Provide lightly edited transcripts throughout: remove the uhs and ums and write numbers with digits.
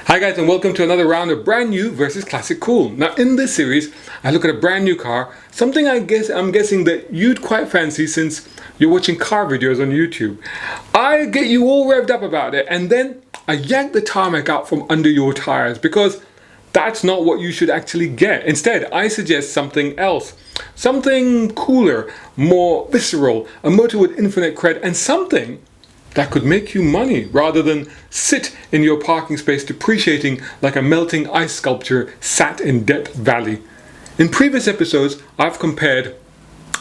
Hi guys, and welcome to another round of brand new versus classic cool. Now in this series, I look at a brand new car, something I'm guessing that you'd quite fancy since you're watching car videos on YouTube. I get you all revved up about it, and then I yank the tarmac out from under your tires because that's not what you should actually get. Instead, I suggest something else. Something cooler, more visceral, a motor with infinite cred, and something that could make you money rather than sit in your parking space depreciating like a melting ice sculpture sat in Death Valley. In previous episodes, I've compared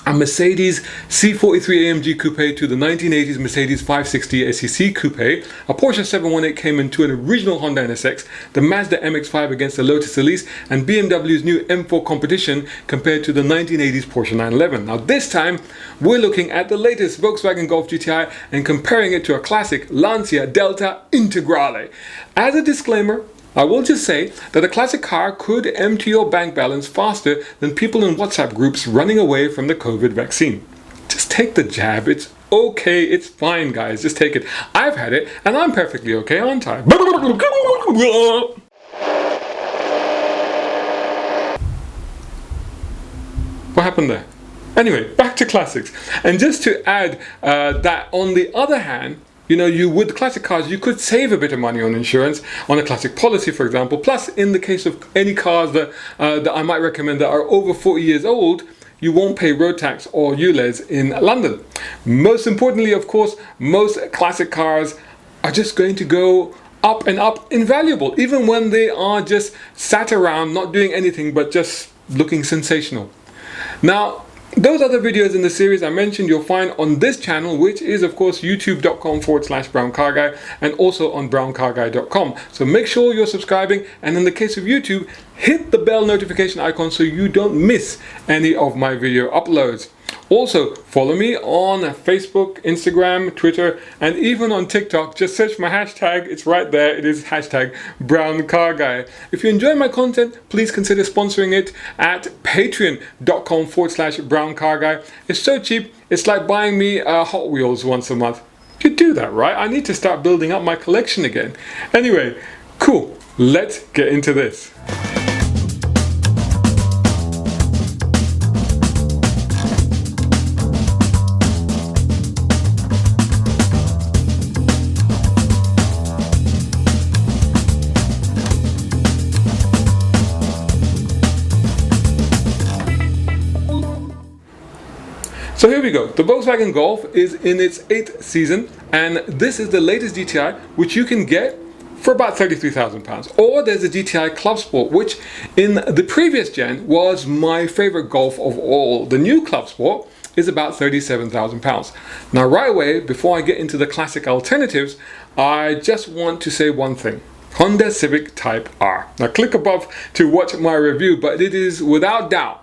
a Mercedes C43 AMG Coupe to the 1980s Mercedes 560 SEC Coupe, a Porsche 718 Cayman to an original Honda NSX, the Mazda MX-5 against the Lotus Elise, and BMW's new M4 Competition compared to the 1980s Porsche 911. Now this time, we're looking at the latest Volkswagen Golf GTI and comparing it to a classic Lancia Delta Integrale. As a disclaimer, I will just say that a classic car could empty your bank balance faster than people in WhatsApp groups running away from the COVID vaccine. Just take the jab. It's okay. It's fine, guys. Just take it. I've had it and I'm perfectly okay, aren't I? What happened there? Anyway, back to classics. And just to add that on the other hand, you with classic cars, you could save a bit of money on insurance, on a classic policy, for example. Plus, in the case of any cars that I might recommend that are over 40 years old, you won't pay road tax or ULEZ in London. Most importantly, of course, most classic cars are just going to go up and up in valuable, even when they are just sat around not doing anything but just looking sensational. Now, those other videos in the series I mentioned you'll find on this channel, which is of course youtube.com/browncarguy, and also on browncarguy.com. So make sure you're subscribing, and in the case of YouTube, hit the bell notification icon so you don't miss any of my video uploads. Also, follow me on Facebook, Instagram, Twitter, and even on TikTok. Just search my hashtag, it's right there. It is hashtag BrownCarGuy. If you enjoy my content, please consider sponsoring it at patreon.com/BrownCarGuy. It's so cheap, it's like buying me Hot Wheels once a month. You do that, right? I need to start building up my collection again. Anyway, cool. Let's get into this. So here we go. The Volkswagen Golf is in its 8th season, and this is the latest GTI, which you can get for about £33,000. Or there's a GTI Clubsport, which in the previous gen was my favorite Golf of all. The new Clubsport is about £37,000. Now right away, before I get into the classic alternatives, I just want to say one thing. Honda Civic Type R. Now click above to watch my review, but it is without doubt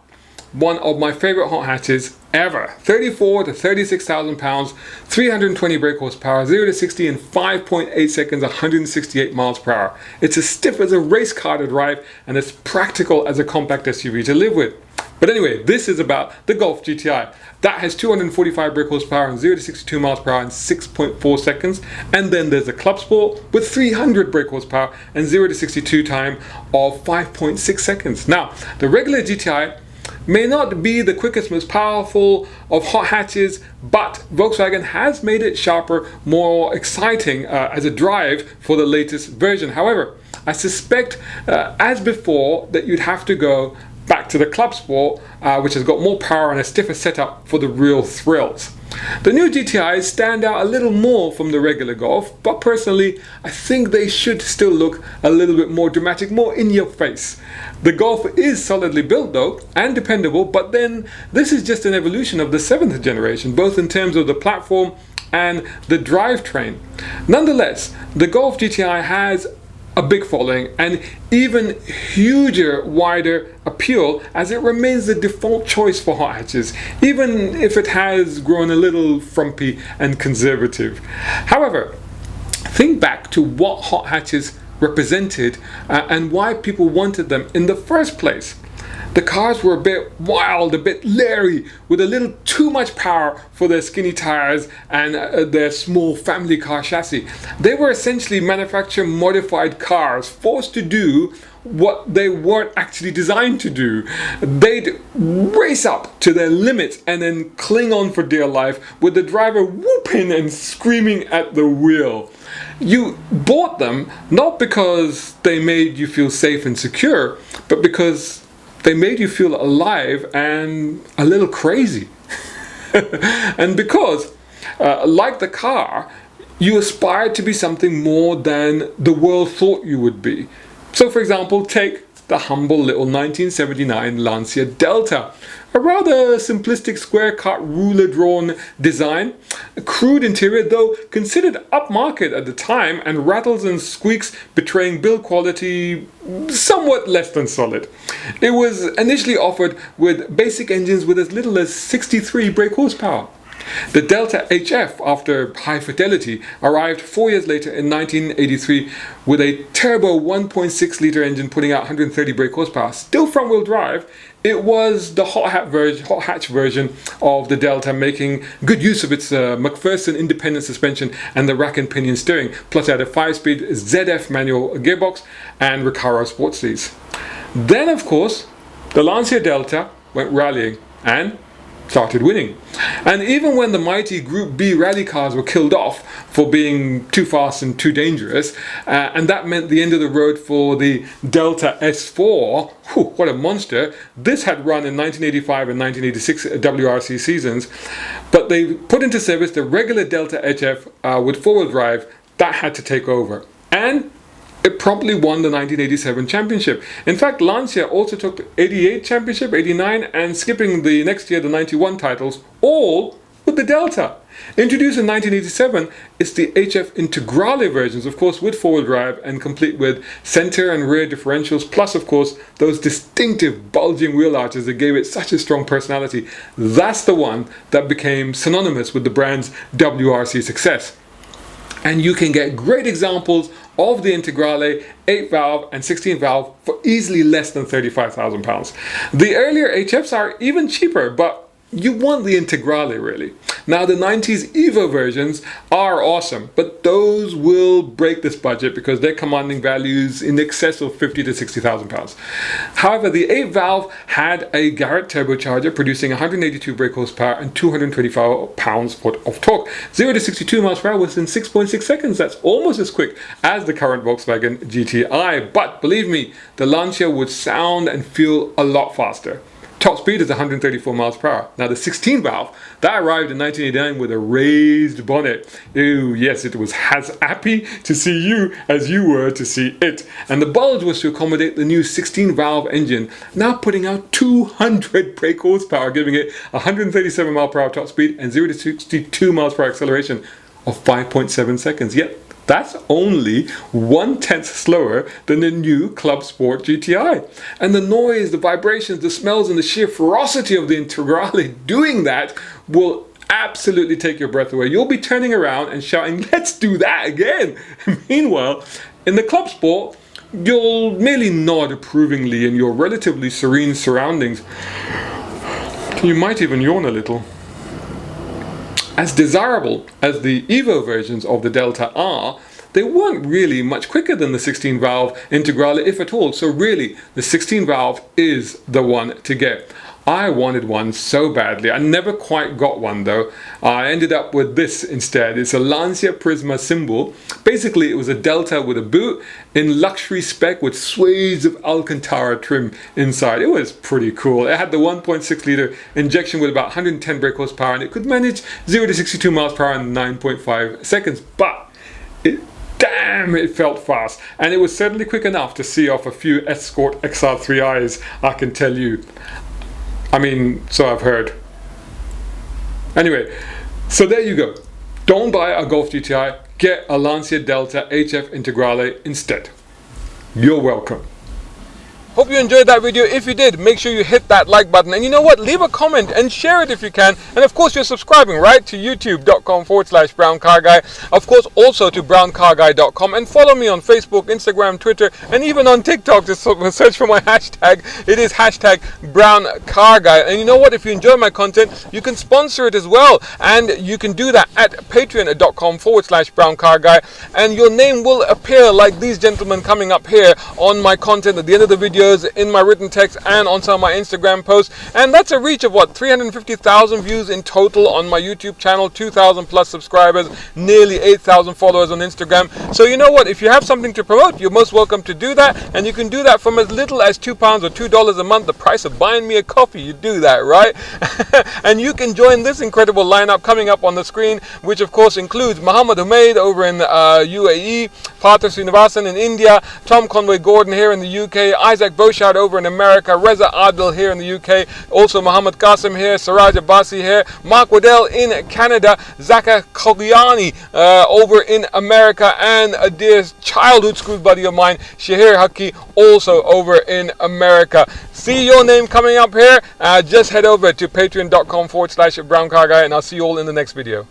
one of my favorite hot hatches ever. 34 to 36,000 pounds, 320 brake horsepower, 0 to 60 in 5.8 seconds, 168 miles per hour. It's as stiff as a race car to drive and as practical as a compact SUV to live with. But anyway, this is about the Golf GTI. That has 245 brake horsepower and 0 to 62 miles per hour in 6.4 seconds. And then there's the Clubsport with 300 brake horsepower and 0 to 62 time of 5.6 seconds. Now, the regular GTI may not be the quickest, most powerful of hot hatches, but Volkswagen has made it sharper, more exciting as a drive for the latest version. However, I suspect, as before, that you'd have to go back to the Clubsport, which has got more power and a stiffer setup for the real thrills. The new GTIs stand out a little more from the regular Golf, but personally, I think they should still look a little bit more dramatic, more in your face. The Golf is solidly built though, and dependable, but then this is just an evolution of the 7th generation, both in terms of the platform and the drivetrain. Nonetheless, the Golf GTI has a big following and even huger, wider appeal, as it remains the default choice for hot hatches, even if it has grown a little frumpy and conservative. However, think back to what hot hatches represented and why people wanted them in the first place. The cars were a bit wild, a bit leery, with a little too much power for their skinny tires and their small family car chassis. They were essentially manufacturer modified cars, forced to do what they weren't actually designed to do. They'd race up to their limits and then cling on for dear life, with the driver whooping and screaming at the wheel. You bought them not because they made you feel safe and secure, but because they made you feel alive and a little crazy. And because, like the car, you aspired to be something more than the world thought you would be. So for example, take the humble little 1979 Lancia Delta. A rather simplistic square-cut ruler-drawn design, a crude interior though considered upmarket at the time, and rattles and squeaks betraying build quality somewhat less than solid. It was initially offered with basic engines with as little as 63 brake horsepower. The Delta HF, after high fidelity, arrived 4 years later in 1983 with a turbo 1.6 litre engine putting out 130 brake horsepower. Still front-wheel drive, it was the hot hatch version of the Delta, making good use of its McPherson independent suspension and the rack and pinion steering. Plus it had a 5-speed ZF manual gearbox and Recaro sports seats. Then of course, the Lancia Delta went rallying and started winning. And even when the mighty Group B rally cars were killed off for being too fast and too dangerous, and that meant the end of the road for the Delta S4, what a monster. This had run in 1985 and 1986 WRC seasons, but they put into service the regular Delta HF with four-wheel drive. That had to take over. And it promptly won the 1987 championship. In fact, Lancia also took the 88 championship, 89, and skipping the next year the 91 titles, all with the Delta. Introduced in 1987, it's the HF Integrale versions, of course, with four-wheel drive and complete with center and rear differentials, plus, of course, those distinctive bulging wheel arches that gave it such a strong personality. That's the one that became synonymous with the brand's WRC success. And you can get great examples of the Integrale 8-valve and 16-valve for easily less than £35,000. The earlier HFs are even cheaper, but you want the Integrale really. Now the 90s Evo versions are awesome, but those will break this budget because they're commanding values in excess of £50,000 to £60,000. However, the 8-valve had a Garrett turbocharger producing 182 brake horsepower and 225 pounds-foot of torque. 0 to 62 miles per hour within 6.6 seconds. That's almost as quick as the current Volkswagen GTI. But believe me, the Lancia would sound and feel a lot faster. Top speed is 134 miles per hour. Now the 16-valve, that arrived in 1989 with a raised bonnet. Ew, yes, it was as happy to see you as you were to see it. And the bulge was to accommodate the new 16-valve engine, now putting out 200 brake horsepower, giving it 137 miles per hour top speed and 0 to 62 miles per hour acceleration of 5.7 seconds. Yet, that's only 1/10 slower than the new Clubsport GTI. And the noise, the vibrations, the smells, and the sheer ferocity of the Integrale doing that will absolutely take your breath away. You'll be turning around and shouting, "Let's do that again!" Meanwhile, in the Clubsport, you'll merely nod approvingly in your relatively serene surroundings. You might even yawn a little. As desirable as the Evo versions of the Delta are, they weren't really much quicker than the 16-valve Integrale, if at all. So really, the 16-valve is the one to get. I wanted one so badly. I never quite got one though. I ended up with this instead. It's a Lancia Prisma symbol. Basically, it was a Delta with a boot in luxury spec with swathes of Alcantara trim inside. It was pretty cool. It had the 1.6 litre injection with about 110 brake horsepower, and it could manage 0 to 62 miles per hour in 9.5 seconds. But damn, it felt fast. And it was certainly quick enough to see off a few Escort XR3Is, I can tell you. I mean, so I've heard. Anyway, so there you go. Don't buy a Golf GTI, get a Lancia Delta HF Integrale instead. You're welcome. Hope you enjoyed that video. If you did, make sure you hit that like button. And you know what? Leave a comment and share it if you can. And of course, you're subscribing, right? To youtube.com/browncarguy. Of course, also to browncarguy.com. And follow me on Facebook, Instagram, Twitter, and even on TikTok. Just search for my hashtag. It is hashtag browncarguy. And you know what? If you enjoy my content, you can sponsor it as well. And you can do that at patreon.com/browncarguy. And your name will appear like these gentlemen coming up here on my content at the end of the videos, in my written text, and on some of my Instagram posts. And that's a reach of what, 350,000 views in total on my YouTube channel, 2,000 plus subscribers, nearly 8,000 followers on Instagram. So you know what, if you have something to promote, you're most welcome to do that. And you can do that from as little as £2 or $2 a month, the price of buying me a coffee. You do that, right? And you can join this incredible lineup coming up on the screen, which of course includes Muhammad Humaid over in UAE, Partha Srinivasan in India, Tom Conway Gordon here in the UK, Isaac Boshard over in America, Reza Adil here in the UK, also Muhammad Qasim here, Siraj Abbasi here, Mark Waddell in Canada, Zaka Kogiani over in America, and a dear childhood school buddy of mine, Shahir Haki, also over in America. See your name coming up here. Just head over to patreon.com/browncarguy, and I'll see you all in the next video.